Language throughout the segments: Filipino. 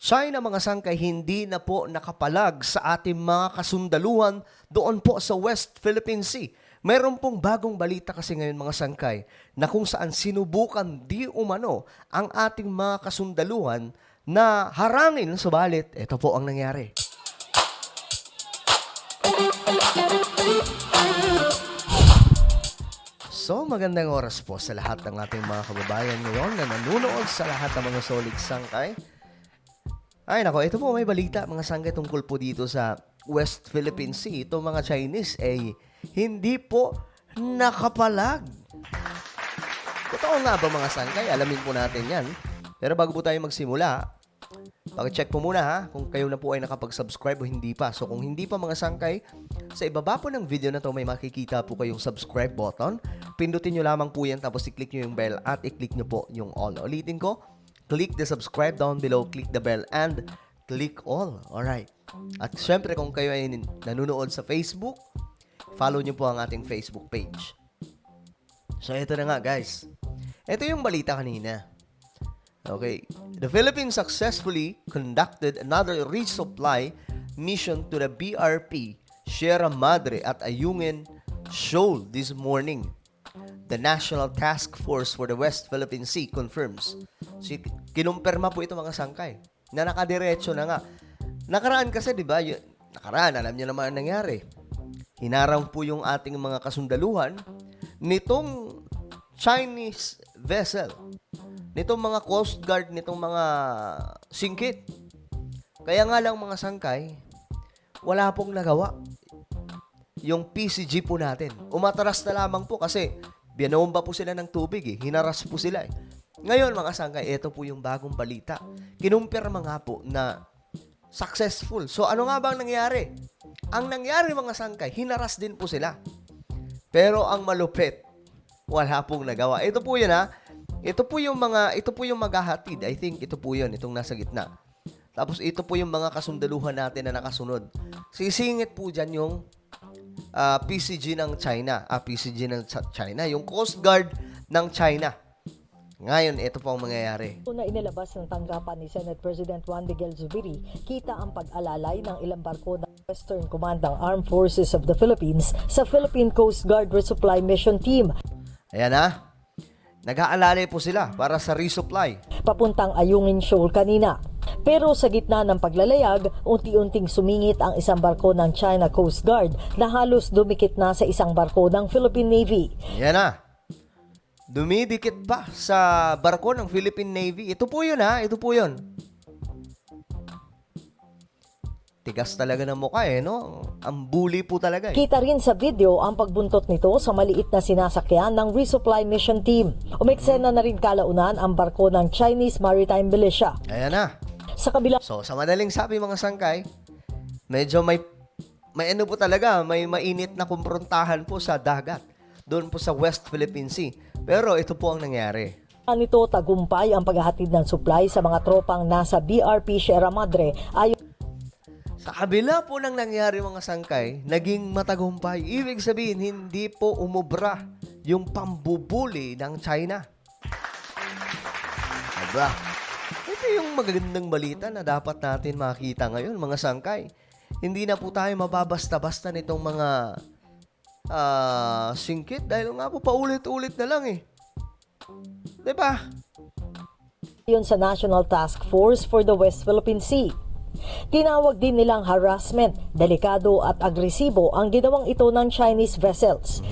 China mga sangkay hindi na po nakapalag sa ating mga kasundaluhan doon po sa West Philippine Sea. Mayroon pong bagong balita kasi ngayon mga sangkay na kung saan sinubukan di umano ang ating mga kasundaluhan na harangin, subalit ito po ang nangyari. So, magandang oras po sa lahat ng ating mga kababayan ngayon na nanunood sa lahat ng mga solid sangkay. Ay nako, ito po may balita mga sangkay tungkol po dito sa West Philippine Sea. Itong mga Chinese ay hindi po nakapalag. Totoo nga ba mga sangkay? Alamin po natin yan. Pero bago po tayo magsimula, paki-check po muna ha kung kayo na po ay nakapag-subscribe o hindi pa. So kung hindi pa mga sangkay, sa ibaba po ng video na to may makikita po kayong subscribe button. Pindutin nyo lamang po yan tapos i-click nyo yung bell at i-click nyo po yung all. Ulitin ko, click the subscribe down below, click the bell and click all. Alright. At syempre kung kayo ay nanonood sa Facebook, follow nyo po ang ating Facebook page. So ito na nga guys. Ito yung balita kanina. Okay. The Philippines successfully conducted another resupply mission to the BRP Sierra Madre at Ayungin Shoal this morning. The National Task Force for the West Philippine Sea confirms. So, kinumpirma po ito mga sangkay na nakadiretso na nga. Nakaraan kasi, di ba? Nakaraan, alam niyo naman ang nangyari. Hinarang po yung ating mga kasundaluhan nitong Chinese vessel. Nitong mga Coast Guard, nitong mga singkit. Kaya nga lang mga sangkay, wala pong nagawa. Yung PCG po natin. Umatras na lamang po kasi binomba po sila ng tubig eh. Hinaras po sila eh. Ngayon mga sangkay, ito po yung bagong balita. Kinumpirma nga po na successful. So ano nga ba ang nangyari? Ang nangyari mga sangkay, hinaras din po sila. Pero ang malupit, wala pong nagawa. Ito po yun ha. Ito po yung maghahatid. I think ito po yun, itong nasa gitna. Tapos ito po yung mga kasundaluhan natin na nakasunod. Sisingit po dyan yung PCG ng China. PCG ng China. Yung Coast Guard ng China. Ngayon, ito po ang mangyayari. Na inilabas ng tanggapan ni Senate President Juan Miguel Zubiri, kita ang pag-alalay ng ilang barko ng Western Command ng Armed Forces of the Philippines sa Philippine Coast Guard Resupply Mission Team. Ayan ha. Nag-aalalay po sila para sa resupply. Papuntang Ayungin Shoal kanina. Pero sa gitna ng paglalayag, unti-unting sumingit ang isang barko ng China Coast Guard na halos dumikit na sa isang barko ng Philippine Navy. Yan na. Dumidikit ba sa barko ng Philippine Navy? Ito po yun ha. Ito po yun. Tigas talaga ng mukha eh, no? Ang bully po talaga eh. Kita rin sa video ang pagbuntot nito sa maliit na sinasakyan ng resupply mission team. Umeksena na rin kalaunan ang barko ng Chinese Maritime Militia. Ayan na. Sa kabila So, sa madaling sabi mga sangkay, medyo may ano po talaga, may mainit na kumprontahan po sa dagat. Doon po sa West Philippine Sea. Pero ito po ang nangyari. nito tagumpay ang paghahatid ng supply sa mga tropang nasa BRP Sierra Madre ayon Sa kabila po ng nangyari mga sangkay, naging matagumpay. Ibig sabihin, hindi po umubra yung pambubuli ng China. Aba, ito yung magagandang balita na dapat natin makita ngayon mga sangkay. Hindi na po tayo mababasta-basta nitong mga singkit dahil nga po paulit-ulit na lang eh. Diba? sa National Task Force for the West Philippine Sea. Tinawag din nilang harassment, delikado at agresibo ang ginawang ito ng Chinese vessels.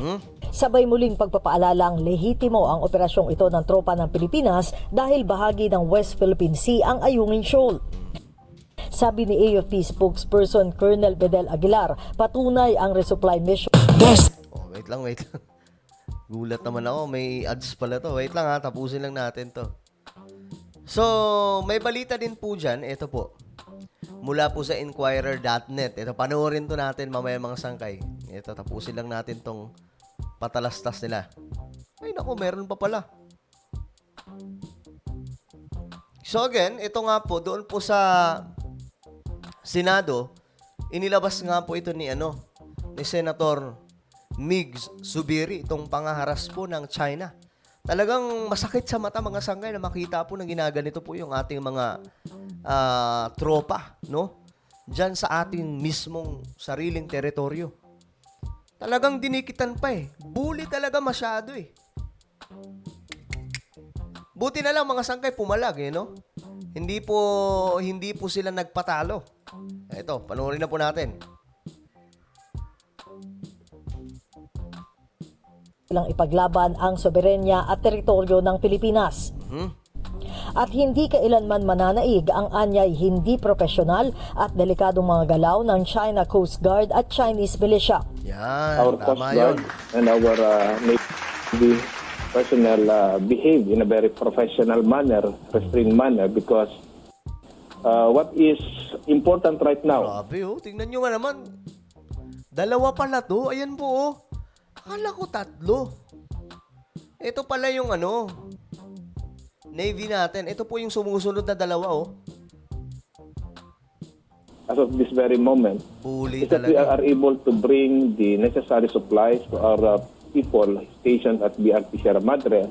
Sabay muling pagpapaalalang lehitimo ang operasyong ito ng tropa ng Pilipinas dahil bahagi ng West Philippine Sea ang Ayungin Shoal. Sabi ni AFP spokesperson Colonel Bedel Aguilar, patunay ang resupply mission. Oh, wait lang. Gulat naman ako, may ads pala to. Wait lang ha, tapusin lang natin to. So, may balita din po dyan. Ito po. Mula po sa Inquirer.net. Ito, panoorin to natin mamaya mga sangkay. Ito, tapusin lang natin tong patalastas nila. Ay naku, meron pa pala. So again, ito nga po, doon po sa Senado, inilabas nga po ito ni Senator Mig Zubiri, itong pangaharas po ng China Talagang masakit sa mata mga sangkay na makita po na ginaganito po yung ating mga tropa, no? Diyan sa ating mismong sariling teritoryo. Talagang dinikitan pa eh. Bully talaga masyado eh. Buti na lang mga sangkay pumalag eh, no? Hindi po sila nagpatalo. Ito, panoorin na po natin. Lang ipaglaban ang soberenya at teritoryo ng Pilipinas. At hindi kailanman mananaig ang anyay hindi profesional at delikadong mga galaw ng China Coast Guard at Chinese militia. Our Yan, Coast tama Guard yun. and our Navy personnel behave in a very professional manner, restrained manner, because what is important right now, Grabe oh, tingnan nyo nga naman. Dalawa pala to, ayan po oh. Akala ko tatlo. Ito pala yung Navy natin. Ito po yung sumusunod na dalawa oh. as of this very moment, Bully is that we talaga. are able to bring the necessary supplies to our people stationed at BRP Sierra Madre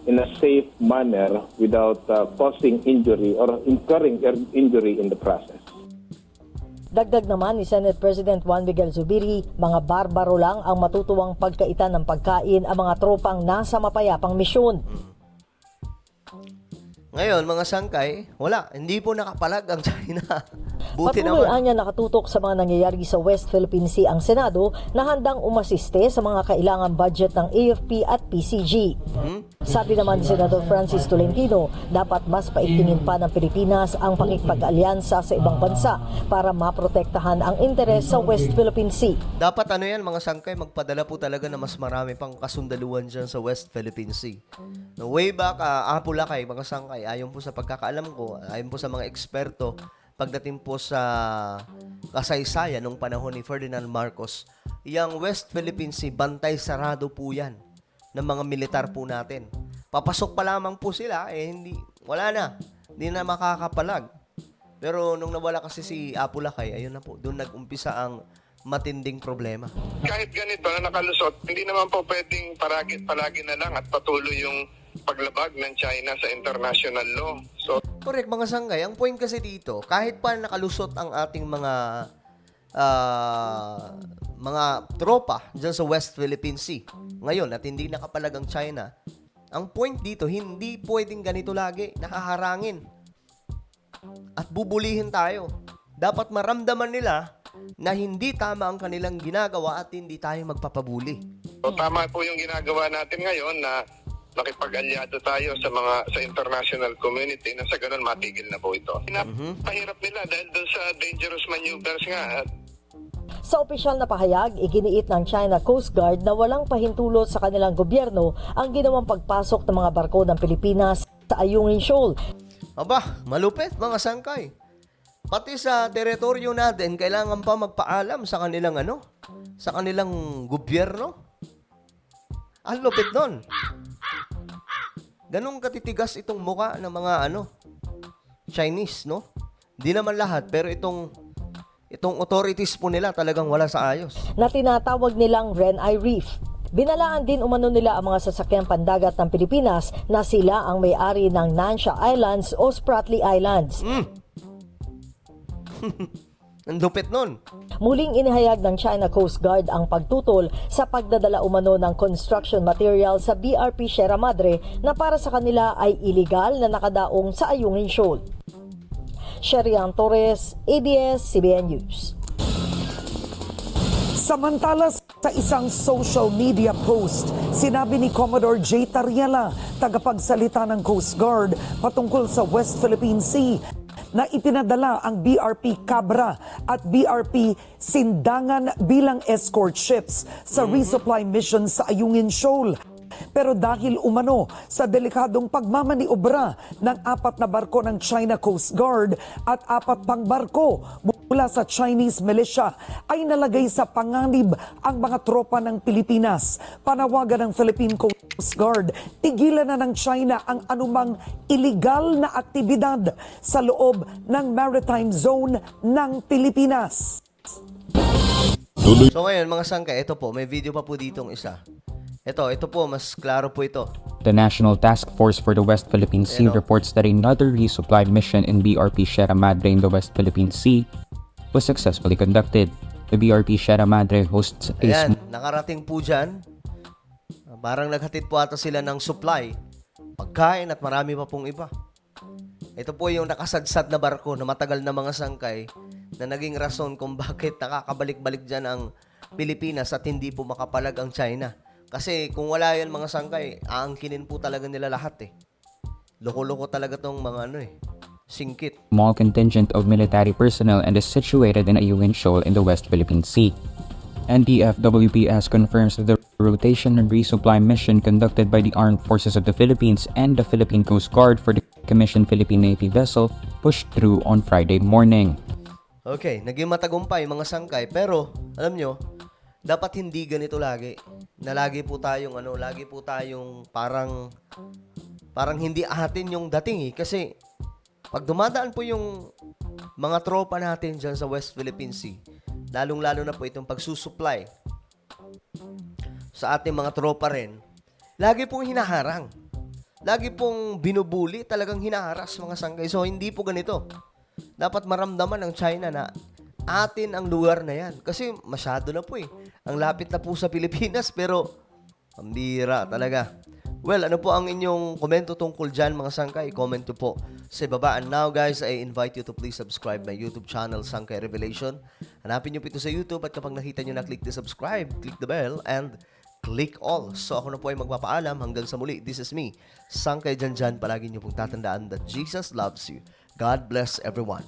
in a safe manner without causing injury or incurring injury in the process. Dagdag naman ni Senate President Juan Miguel Zubiri, mga barbaro lang ang matutuwang pagkaitan ng pagkain ang mga tropang nasa mapayapang misyon. Ngayon, mga sangkay, wala. Hindi po nakapalag ang China. Buti Patuloy naman. anya nakatutok sa mga nangyayari sa West Philippine Sea ang Senado na handang umasiste sa mga kailangang budget ng AFP at PCG. Sabi naman ni Senador Francis Tolentino, dapat mas paigtingin pa ng Pilipinas ang pakikipag-alyansa sa ibang bansa para maprotektahan ang interes sa West Philippine Sea. Dapat yan, mga sangkay, magpadala po talaga na mas marami pang kasundaluhan dyan sa West Philippine Sea. No, way back, Apulacay, mga sangkay, ayon po sa pagkakaalam ko, ayon po sa mga eksperto, pagdating po sa kasaysayan nung panahon ni Ferdinand Marcos, yung West Philippine Sea, bantay sarado po yan ng mga militar po natin. Papasok pa lamang po sila, wala na. Hindi na makakapalag. Pero nung nawala kasi si Apulacay, ayun na po, doon nag-umpisa ang matinding problema. Kahit ganito na nakalusot, hindi naman po pwedeng palagi na lang at patuloy yung paglabag ng China sa international law. So, Correct, mga sanggay. Ang point kasi dito, kahit pa nakalusot ang ating mga tropa dyan sa West Philippine Sea, ngayon at hindi nakapalag ang China, ang point dito, hindi pwedeng ganito lagi, nakaharangin. At bubulihin tayo. Dapat maramdaman nila na hindi tama ang kanilang ginagawa at hindi tayo magpapabuli. tama po yung ginagawa natin ngayon na nakipag-alyado tayo sa international community na sa ganun matigil na po ito. Pinapahirap nila dahil doon sa dangerous maneuvers nga. Sa opisyal na pahayag, iginiit ng China Coast Guard na walang pahintulot sa kanilang gobyerno ang ginawang pagpasok ng mga barko ng Pilipinas sa Ayungin Shoal. Aba, malupit mga sangkay. Pati sa teritoryo natin, kailangan pa magpaalam sa kanilang sa kanilang gobyerno. Ang lupit nun. Ganong katitigas itong muka ng mga Chinese, no? Di naman lahat, pero itong authorities po nila talagang wala sa ayos. Na tinatawag nilang Ren-Ai Reef. Binalaan din umano nila ang mga sasakyang pandagat ng Pilipinas na sila ang may-ari ng Nansha Islands o Spratly Islands. Ang lupit nun. Muling inihayag ng China Coast Guard ang pagtutol sa pagdadala umano ng construction material sa BRP Sierra Madre na para sa kanila ay illegal na nakadaong sa Ayungin Shoal. Sherian Torres, ABS-CBN News. Samantala sa isang social media post, sinabi ni Commodore J. Tariela, tagapagsalita ng Coast Guard patungkol sa West Philippine Sea, na ipinadala ang BRP Cabra at BRP Sindangan bilang escort ships sa resupply mission sa Ayungin Shoal. Pero dahil umano sa delikadong pagmamaniobra ng 4 na barko ng China Coast Guard at 4 pang barko mula sa Chinese militia, ay nalagay sa panganib ang mga tropa ng Pilipinas. Panawagan ng Philippine Coast Guard, tigilan na ng China ang anumang illegal na aktibidad sa loob ng maritime zone ng Pilipinas. So ngayon, mga sangkay, ito po, may video pa po ditong isa. Ito po, mas klaro po ito. The National Task Force for the West Philippine Sea Ayan o. reports that another resupply mission in BRP Sierra Madre in the West Philippine Sea was successfully conducted. The BRP Sierra Madre hosts a Ayan, nakarating po dyan. Parang naghatid po ata sila ng supply, pagkain at marami pa pong iba. Ito po yung nakasadsad na barko na matagal na mga sangkay na naging rason kung bakit nakakabalik-balik dyan ang Pilipinas at hindi po makapalag ang China. Kasi kung wala yan mga sangkay, aangkinin po talaga nila lahat eh. Loko-loko talaga tong mga singkit. small contingent of military personnel and is situated in Ayungin Shoal in the West Philippine Sea. NDFWPS confirms that the rotation and resupply mission conducted by the Armed Forces of the Philippines and the Philippine Coast Guard for the commissioned Philippine Navy vessel pushed through on Friday morning. Okay, naging matagumpay mga sangkay, pero alam nyo, dapat hindi ganito lagi. Na lagi po tayong parang hindi atin yung dating eh. Kasi pag dumadaan po yung mga tropa natin dyan sa West Philippine Sea, lalong-lalo na po itong pagsusupply sa ating mga tropa rin, lagi pong hinaharang. Lagi pong binubuli, talagang hinaharas mga sangkay. So, hindi po ganito. Dapat maramdaman ng China na atin ang lugar na yan. Kasi masyado na po eh. Ang lapit na po sa Pilipinas, pero ang bira talaga. Well, ano po ang inyong komento tungkol dyan mga sangkay? Comment nyo po sa baba. And now guys, I invite you to please subscribe my YouTube channel, Sangkay Revelation. Hanapin nyo po ito sa YouTube at kapag nakita nyo na click the subscribe, click the bell, and click all. So ako na po ay magpapaalam hanggang sa muli. This is me, Sangkay Janjan. Palagi nyo pong tatandaan that Jesus loves you. God bless everyone.